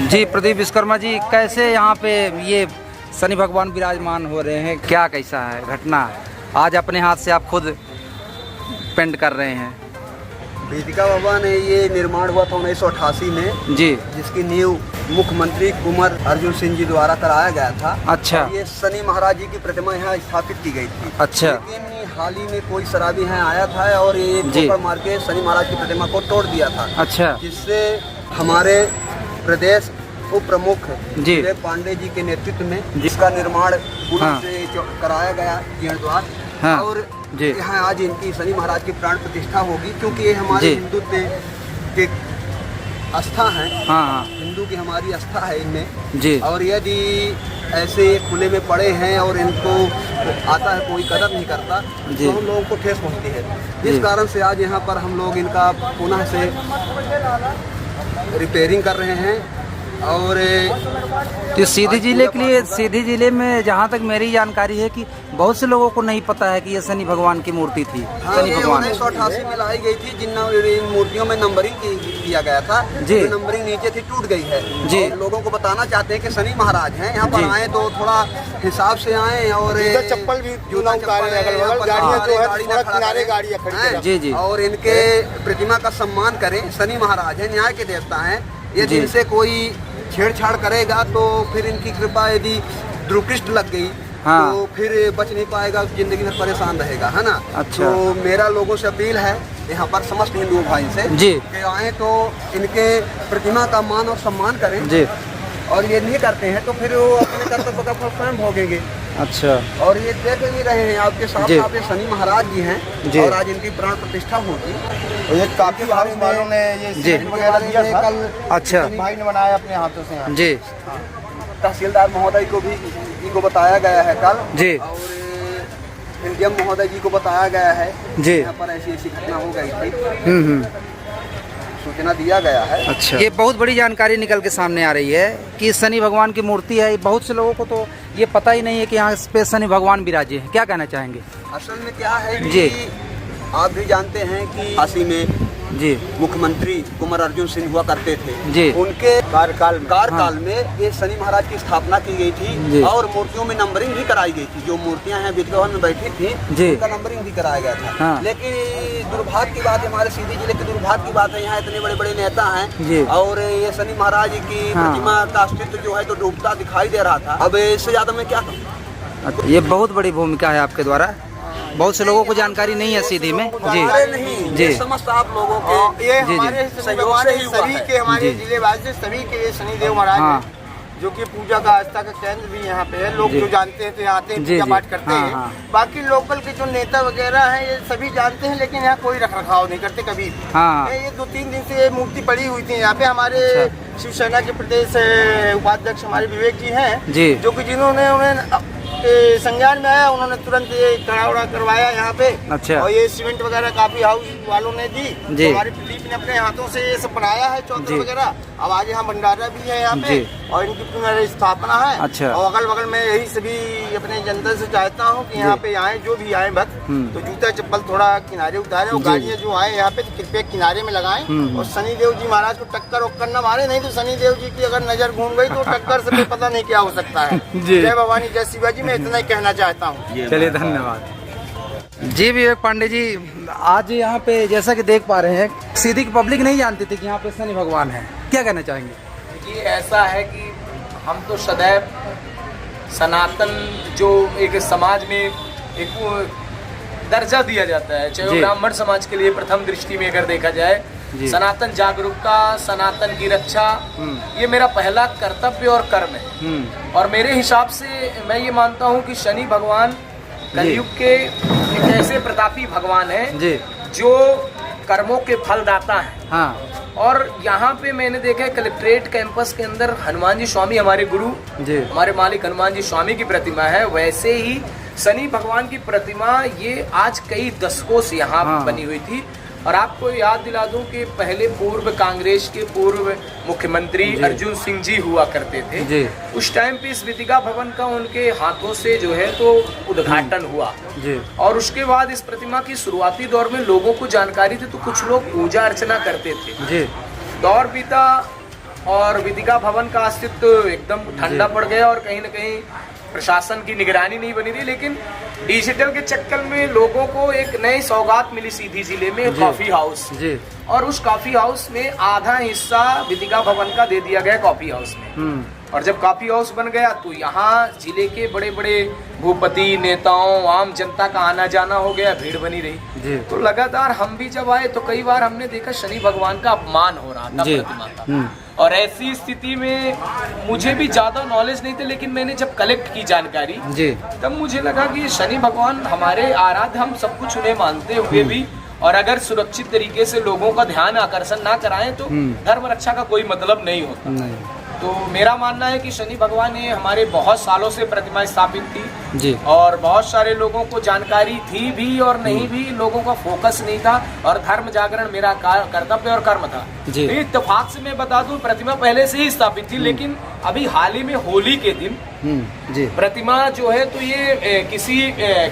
जी प्रदीप विश्वकर्मा जी, कैसे यहाँ पे ये शनि भगवान विराजमान हो रहे हैं, क्या कैसा है घटना? आज अपने हाथ से आप खुद पेंट कर रहे हैं। वेदिका भवन है, ये निर्माण हुआ था 1988 में जी, जिसकी नींव मुख्यमंत्री कुंवर अर्जुन सिंह जी द्वारा कराया गया था। अच्छा। ये शनि महाराज जी की प्रतिमा यहाँ स्थापित की गई थी। अच्छा। लेकिन हाल ही में कोई शराबी यहाँ आया था और ये ठोकर मार के शनि महाराज की प्रतिमा को तोड़ दिया था। अच्छा। जिससे हमारे प्रदेश उप प्रमुख जी पांडे जी के नेतृत्व में जिसका निर्माण पूर्ण से कराया गया जीर्णोद्धार। हाँ। और यहाँ आज इनकी शनि महाराज की प्राण प्रतिष्ठा होगी, क्योंकि ये हमारे हिंदुत्व के आस्था है। हाँ। हिंदू की हमारी आस्था है इनमें जी। और यदि ऐसे खुले में पड़े हैं और इनको आता है कोई कदर नहीं करता तो हम लोगों को ठेस पहुंचती है। इस कारण से आज यहाँ पर हम लोग इनका पुनः से रिपेयरिंग कर रहे हैं। और तो सीधी जिले में जहाँ तक मेरी जानकारी है कि बहुत से लोगों को नहीं पता है कि ये शनि भगवान की मूर्ति थी। शनि भगवान 1988 में लाई गई थी, जिन मूर्तियों में नंबरिंग किया गया था। जी। तो नंबरिंग नीचे थी, टूट गई है। जी। लोगों को बताना चाहते हैं कि शनि महाराज हैं, यहाँ पर आए तो थोड़ा हिसाब से आए और चप्पल भी गाड़ियाँ जी जी और इनके प्रतिमा का सम्मान करें। शनि महाराज है, न्याय के देवता है। यदि इनसे कोई छेड़छाड़ करेगा तो फिर इनकी कृपा यदि दुर्कृष्ट लग गई तो फिर बच नहीं पाएगा, जिंदगी भर परेशान रहेगा, है ना। अच्छा। तो मेरा लोगों से अपील है यहाँ पर समस्त हिंदू भाई से जी कि आए तो इनके प्रतिमा का मान और सम्मान करें जी। और ये नहीं करते हैं तो फिर वो अपने कर्तव्य का फल स्वयं भोगेंगे। अच्छा। और ये देख भी रहे हैं आपके साथ ये शनि महाराज जी हैं और आज इनकी प्राण प्रतिष्ठा होगी। ये काफी वालों ने ये सीमेंट वगैरह दिया था। कल अच्छा भाई ने बनाया अपने हाथों से। जी। तहसीलदार महोदय को भी जी को बताया गया है कल जी। और एसडीएम महोदय जी को बताया गया है जी। यहाँ पर ऐसी घटना हो गई थी, सूचना दिया गया है। अच्छा। ये बहुत बड़ी जानकारी निकल के सामने आ रही है कि शनि भगवान की मूर्ति है। बहुत से लोगों को तो ये पता ही नहीं है कि यहाँ पे शनि भगवान विराजे हैं। क्या कहना चाहेंगे? असल में क्या है जी, कि आप भी जानते हैं कि काशी में जी मुख्यमंत्री कुंवर अर्जुन सिंह हुआ करते थे। जी। उनके कार्यकाल में ये शनि महाराज की स्थापना की गई थी और मूर्तियों में नंबरिंग भी कराई गई थी। जो मूर्तियां हैं वेदिका भवन में बैठी थी उनका नंबरिंग भी कराया गया था। हाँ। लेकिन दुर्भाग्य की बात है, हमारे सीधी जिले की दुर्भाग्य की बात है, यहाँ इतने बड़े बड़े नेता हैं और ये शनि महाराज की प्रतिमा का अस्तित्व जो है तो डूबता दिखाई दे रहा था। अब इससे ज्यादा मैं क्या कहूँ। ये बहुत बड़ी भूमिका है आपके द्वारा, बहुत से लोगों को जानकारी नहीं है सीधी में। जी नहीं जी। समस्त आप लोगों के ये हमारे सहयोग से ही सभी के हमारे जी। जिले वासी सभी के शनिदेव महाराज जो कि पूजा का आस्था का केंद्र भी यहाँ पे है। लोग जो जानते हैं तो यहाँ आते हैं, पूजा पाठ करते हैं। बाकी लोकल के जो नेता वगैरह हैं ये सभी जानते हैं, लेकिन यहाँ कोई रख रखाव नहीं करते कभी। ये 2-3 दिन से ये मूर्ति पड़ी हुई थी यहाँ पे। हमारे शिवसेना के प्रदेश उपाध्यक्ष हमारे विवेक जी हैं जो कि जिन्होंने उन्हें संज्ञान में आया, उन्होंने तुरंत ये कड़ा करवाया यहाँ पे। अच्छा। और ये सीमेंट वगैरह काफी हाउस वालों ने दी। तो हमारे प्रदीप ने अपने हाथों से ये सब बनाया है, चौधर वगैरह। अब आज यहाँ भंडारा भी है यहाँ पे और इनकी पुनर्स्थापना है। अच्छा। और अगल बगल में यही सभी अपने जनता से चाहता हूँ कि यहाँ पे आए, जो भी आए भक्त तो जूता चप्पल थोड़ा किनारे उतारे और गाड़ियाँ जो आए यहाँ पे कृपया किनारे में लगाएं और शनिदेव जी महाराज को टक्कर वक्कर न मारे, नहीं तो शनिदेव जी की अगर नजर घूम गई तो टक्कर से पता नहीं क्या हो सकता है। जय भवानी जय शिवाजी, मैं इतना ही कहना चाहता हूँ। चलिए धन्यवाद जी। विवेक पांडे जी, आज यहाँ पे जैसा कि देख पा रहे हैं सीधी की पब्लिक नहीं जानती थी कि यहाँ पे शनि भगवान है, क्या कहना चाहेंगे? देखिए ऐसा है कि हम तो सदैव सनातन जो एक समाज में एक दर्जा दिया जाता है, चाहे ब्राह्मण समाज के लिए प्रथम दृष्टि में अगर देखा जाए, सनातन जागरूकता, सनातन की रक्षा, ये मेरा पहला कर्तव्य और कर्म है। और मेरे हिसाब से मैं ये मानता हूँ कि शनि भगवान कलयुग के एक ऐसे प्रतापी भगवान है जो कर्मों के फलदाता है। और यहाँ पे मैंने देखा है कलेक्ट्रेट कैंपस के अंदर हनुमान जी स्वामी हमारे गुरु हमारे मालिक हनुमान जी स्वामी की प्रतिमा है। वैसे ही शनि भगवान की प्रतिमा ये आज कई दशकों से यहाँ बनी हुई थी। और आपको याद दिला दूं कि पहले पूर्व कांग्रेस के पूर्व मुख्यमंत्री अर्जुन सिंह जी हुआ करते थे। उस टाइम पे इस वेदिका भवन का उनके हाथों से जो है तो उद्घाटन हुआ और उसके बाद इस प्रतिमा की शुरुआती दौर में लोगों को जानकारी थी तो कुछ लोग पूजा अर्चना करते थे। दौर बीता और वेदिका भवन का अस्तित्व एकदम ठंडा पड़ गया और कहीं ना कहीं प्रशासन की निगरानी नहीं बनी रही। लेकिन डिजिटल के चक्कर में लोगों को एक नई सौगात मिली सीधी जिले में, कॉफी हाउस जी। और उस कॉफी हाउस में आधा हिस्सा वेदिका भवन का दे दिया गया कॉफी हाउस में। और जब कॉफी हाउस बन गया तो यहाँ जिले के बड़े बड़े भूपति, नेताओं, आम जनता का आना जाना हो गया, भीड़ बनी रही जी। तो लगातार हम भी जब आए तो कई बार हमने देखा शनि भगवान का अपमान हो रहा था जी। प्रतिमा का। और ऐसी स्थिति में मुझे भी ज्यादा नॉलेज नहीं थे, लेकिन मैंने जब कलेक्ट की जानकारी जी तब मुझे लगा कि शनि भगवान हमारे आराध्य, हम सब कुछ उन्हें मानते हुए भी, और अगर सुरक्षित तरीके से लोगों का ध्यान आकर्षण ना कराएं तो धर्म रक्षा का कोई मतलब नहीं होता। नहीं। तो मेरा मानना है कि शनि भगवान ने हमारे बहुत सालों से प्रतिमा स्थापित थी जी। और बहुत सारे लोगों को जानकारी थी भी और नहीं भी, लोगों का फोकस नहीं था और धर्म जागरण मेरा कर्तव्य और कर्म था जी। इत्तेफाक से मैं बता दूं प्रतिमा पहले से ही स्थापित थी, लेकिन अभी हाल ही में होली के दिन जी। प्रतिमा जो है तो ये किसी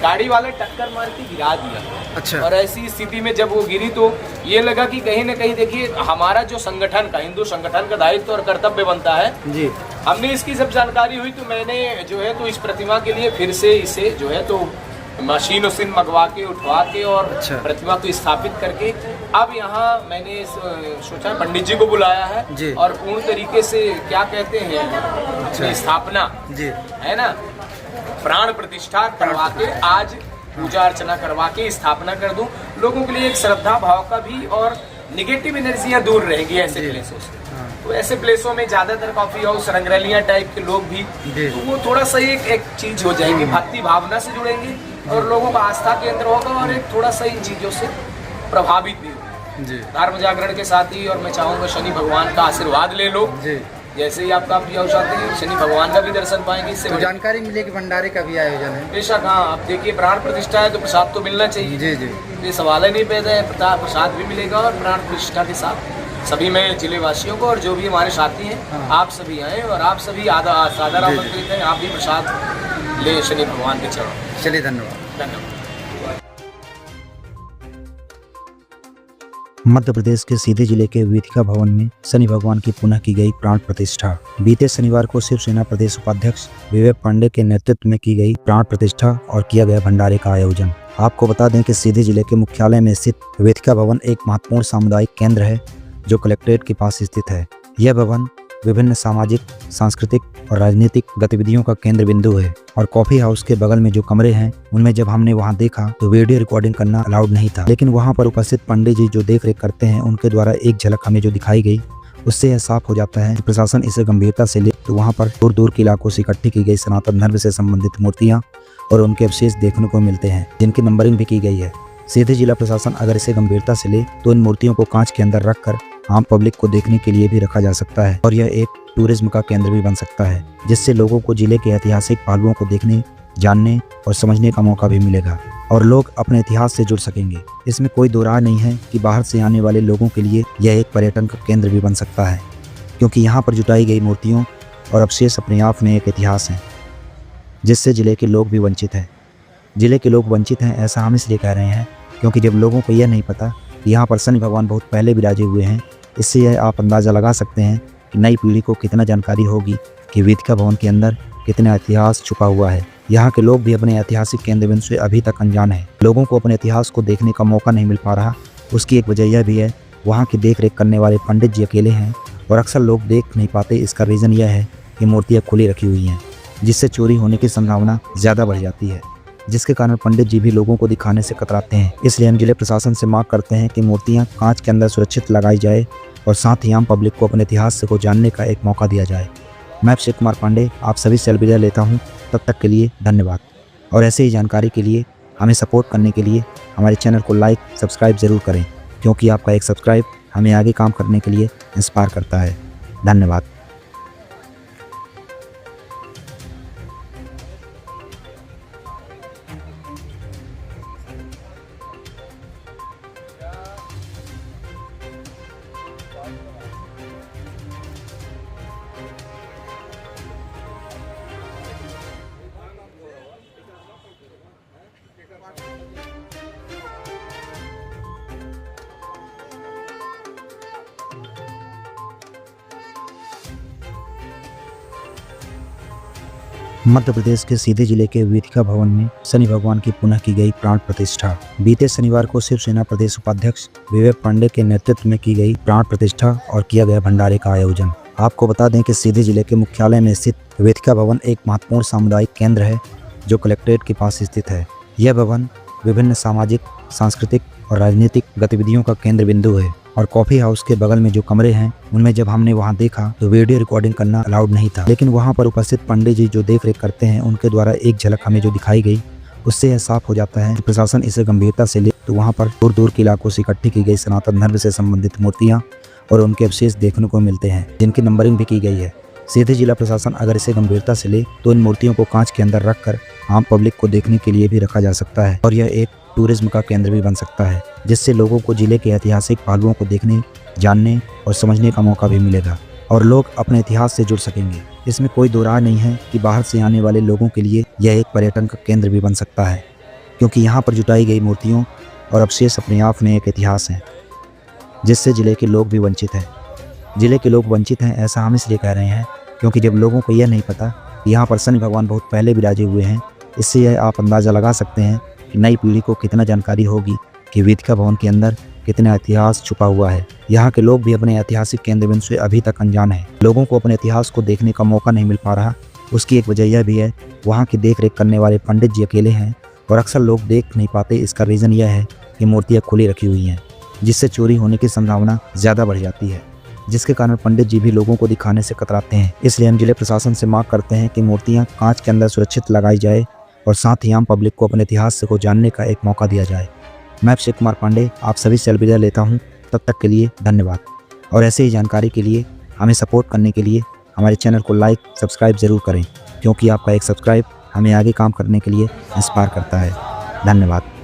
गाड़ी वाले टक्कर मार के गिरा दिया। अच्छा। और ऐसी स्थिति में जब वो गिरी तो ये लगा कि कहीं ना कहीं देखिए हमारा जो संगठन का, हिंदू संगठन का दायित्व और कर्तव्य बनता है जी। हमने इसकी जब जानकारी हुई तो मैंने जो है तो इस प्रतिमा के लिए फिर से इसे जो है तो मशीन मंगवा के उठवा के और अच्छा। प्रतिमा को स्थापित करके अब यहाँ मैंने सोचा पंडित जी को बुलाया जी। है और पूर्ण तरीके से क्या कहते हैं अपनी स्थापना जी। है ना, प्राण प्रतिष्ठा करवा के आज पूजा अर्चना करवा के स्थापना कर दूं। लोगों के लिए एक श्रद्धा भाव का भी और निगेटिव एनर्जियां दूर रहेंगी ऐसे प्लेसों से। तो ऐसे प्लेसों में ज्यादातर कॉफी हाउस, रंगरलिया टाइप के लोग भी, तो वो थोड़ा सा एक चीज हो जाएगी, भक्ति भावना से जुड़ेंगे और लोगों का आस्था केंद्र होगा और एक थोड़ा सा इन चीजों से प्रभावित भी होगा जी। धर्म जागरण के साथ ही। और मैं चाहूंगा शनि भगवान का आशीर्वाद ले लो जी। जैसे ही आपका प्रिय औषधि है, शनि भगवान का भी दर्शन पाएंगे। इससे तो जानकारी मिलेगी भंडारे का भी आयोजन है। बेशक हाँ, आप देखिए प्राण प्रतिष्ठा है तो प्रसाद तो मिलना चाहिए। जी जी। ये सवाल ही नहीं पैदा है, प्रसाद भी मिलेगा और प्राण प्रतिष्ठा के साथ सभी में जिले वासियों को और जो भी हमारे साथी हैं आप सभी आए और आप सभी सादर आमंत्रित हैं। आप भी प्रसाद ले शनि भगवान के चरणों। चलिए धन्यवाद। धन्यवाद। मध्य प्रदेश के सीधी जिले के वेदिका भवन में शनि भगवान की पुनः की गई प्राण प्रतिष्ठा। बीते शनिवार को शिवसेना प्रदेश उपाध्यक्ष विवेक पांडे के नेतृत्व में की गई प्राण प्रतिष्ठा और किया गया भंडारे का आयोजन। आपको बता दें कि सीधी जिले के मुख्यालय में स्थित वेदिका भवन एक महत्वपूर्ण सामुदायिक केंद्र है जो कलेक्ट्रेट के पास स्थित है। यह भवन विभिन्न सामाजिक, सांस्कृतिक और राजनीतिक गतिविधियों का केंद्र बिंदु है और कॉफी हाउस के बगल में जो कमरे हैं उनमें जब हमने वहां देखा तो वीडियो रिकॉर्डिंग करना अलाउड नहीं था, लेकिन वहां पर उपस्थित पंडित जी जो देखरेख करते हैं उनके द्वारा एक झलक हमें जो दिखाई गई उससे यह साफ हो जाता है कि प्रशासन इसे गंभीरता से ले। तो वहाँ पर दूर दूर के इलाकों से इकट्ठी की गई सनातन धर्म से संबंधित मूर्तियाँ और उनके अवशेष देखने को मिलते हैं जिनकी नंबरिंग भी की गई है। सीधे जिला प्रशासन अगर इसे गंभीरता से ले तो इन मूर्तियों को कांच के अंदर रखकर आम पब्लिक को देखने के लिए भी रखा जा सकता है और यह एक टूरिज्म का केंद्र भी बन सकता है जिससे लोगों को जिले के ऐतिहासिक पहलुओं को देखने, जानने और समझने का मौका भी मिलेगा और लोग अपने इतिहास से जुड़ सकेंगे। इसमें कोई दो राय नहीं है कि बाहर से आने वाले लोगों के लिए यह एक पर्यटन का केंद्र भी बन सकता है क्योंकि यहाँ पर जुटाई गई मूर्तियों और अवशेष अपने आप में एक इतिहास है जिससे जिले के लोग भी वंचित हैं। जिले के लोग वंचित हैं ऐसा हम इसलिए कह रहे हैं क्योंकि जब लोगों को यह नहीं पता कि यहाँ पर शनि भगवान बहुत पहले विराजे हुए हैं, इससे यह आप अंदाज़ा लगा सकते हैं कि नई पीढ़ी को कितना जानकारी होगी कि वेदिका भवन के अंदर कितना इतिहास छुपा हुआ है। यहाँ के लोग भी अपने ऐतिहासिक केंद्र बिंदु से अभी तक अनजान हैं। लोगों को अपने इतिहास को देखने का मौका नहीं मिल पा रहा। उसकी एक वजह यह भी है वहाँ की देख रेख करने वाले पंडित जी अकेले हैं और अक्सर लोग देख नहीं पाते। इसका रीज़न यह है कि मूर्तियाँ खुली रखी हुई हैं जिससे चोरी होने की संभावना ज़्यादा बढ़ जाती है, जिसके कारण पंडित जी भी लोगों को दिखाने से कतराते हैं। इसलिए हम जिले प्रशासन से मांग करते हैं कि मूर्तियां कांच के अंदर सुरक्षित लगाई जाए और साथ ही आम पब्लिक को अपने इतिहास को जानने का एक मौका दिया जाए। मैं अक्षय कुमार पांडे आप सभी से अलविदा लेता हूं। तब तक के लिए धन्यवाद और ऐसे ही जानकारी के लिए हमें सपोर्ट करने के लिए हमारे चैनल को लाइक सब्सक्राइब ज़रूर करें क्योंकि आपका एक सब्सक्राइब हमें आगे काम करने के लिए इंस्पायर करता है। धन्यवाद। मध्य प्रदेश के सीधी जिले के वेदिका भवन में शनि भगवान की पुनः की गई प्राण प्रतिष्ठा। बीते शनिवार को शिवसेना प्रदेश उपाध्यक्ष विवेक पांडे के नेतृत्व में की गई प्राण प्रतिष्ठा और किया गया भंडारे का आयोजन। आपको बता दें कि सीधी जिले के मुख्यालय में स्थित वेदिका भवन एक महत्वपूर्ण सामुदायिक केंद्र है जो कलेक्ट्रेट के पास स्थित है। यह भवन विभिन्न सामाजिक, सांस्कृतिक और राजनीतिक गतिविधियों का केंद्र बिंदु है और कॉफी हाउस के बगल में जो कमरे हैं उनमें जब हमने वहां देखा तो वीडियो रिकॉर्डिंग करना अलाउड नहीं था, लेकिन वहां पर उपस्थित पंडित जी जो देख रेख करते हैं उनके द्वारा एक झलक हमें जो दिखाई गई उससे यह साफ हो जाता है कि प्रशासन इसे गंभीरता से ले तो वहां पर दूर दूर के इलाकों से इकट्ठी की गई सनातन धर्म से संबंधित मूर्तियाँ और उनके अवशेष देखने को मिलते हैं जिनकी नंबरिंग भी की गई है। सीधे जिला प्रशासन अगर इसे गंभीरता से ले तो इन मूर्तियों को कांच के अंदर रखकर आम पब्लिक को देखने के लिए भी रखा जा सकता है और यह एक टूरिज्म का केंद्र भी बन सकता है जिससे लोगों को जिले के ऐतिहासिक पहलुओं को देखने, जानने और समझने का मौका भी मिलेगा और लोग अपने इतिहास से जुड़ सकेंगे। इसमें कोई दो राय नहीं है कि बाहर से आने वाले लोगों के लिए यह एक पर्यटन का केंद्र भी बन सकता है क्योंकि यहाँ पर जुटाई गई मूर्तियों और अवशेष अपने आप में एक इतिहास है जिससे जिले के लोग भी वंचित हैं। जिले के लोग वंचित हैं ऐसा हम इसलिए कह रहे हैं क्योंकि जब लोगों को यह नहीं पता कि यहाँ पर शनि भगवान बहुत पहले विराजे हुए हैं, इससे यह आप अंदाज़ा लगा सकते हैं कि नई पीढ़ी को कितना जानकारी होगी कि वेदिका भवन के अंदर कितना इतिहास छुपा हुआ है। यहाँ के लोग भी अपने ऐतिहासिक केंद्र बिंदु से अभी तक अनजान हैं। लोगों को अपने इतिहास को देखने का मौका नहीं मिल पा रहा। उसकी एक वजह यह भी है वहाँ की देख रेख करने वाले पंडित जी अकेले हैं और अक्सर लोग देख नहीं पाते। इसका रीज़न यह है कि मूर्तियाँ खुली रखी हुई हैं जिससे चोरी होने की संभावना ज़्यादा बढ़ जाती है, जिसके कारण पंडित जी भी लोगों को दिखाने से कतराते हैं। इसलिए हम जिले प्रशासन से मांग करते हैं कि मूर्तियाँ कांच के अंदर सुरक्षित लगाई जाए और साथ ही आम पब्लिक को अपने इतिहास को जानने का एक मौका दिया जाए। मैं अक्षय कुमार पांडे आप सभी से अलविदा लेता हूँ। तब तक के लिए धन्यवाद और ऐसे ही जानकारी के लिए हमें सपोर्ट करने के लिए हमारे चैनल को लाइक सब्सक्राइब ज़रूर करें क्योंकि आपका एक सब्सक्राइब हमें आगे काम करने के लिए इंस्पायर करता है। धन्यवाद।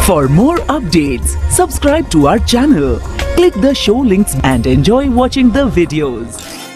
For more updates, subscribe to our channel, click the show links and enjoy watching the videos.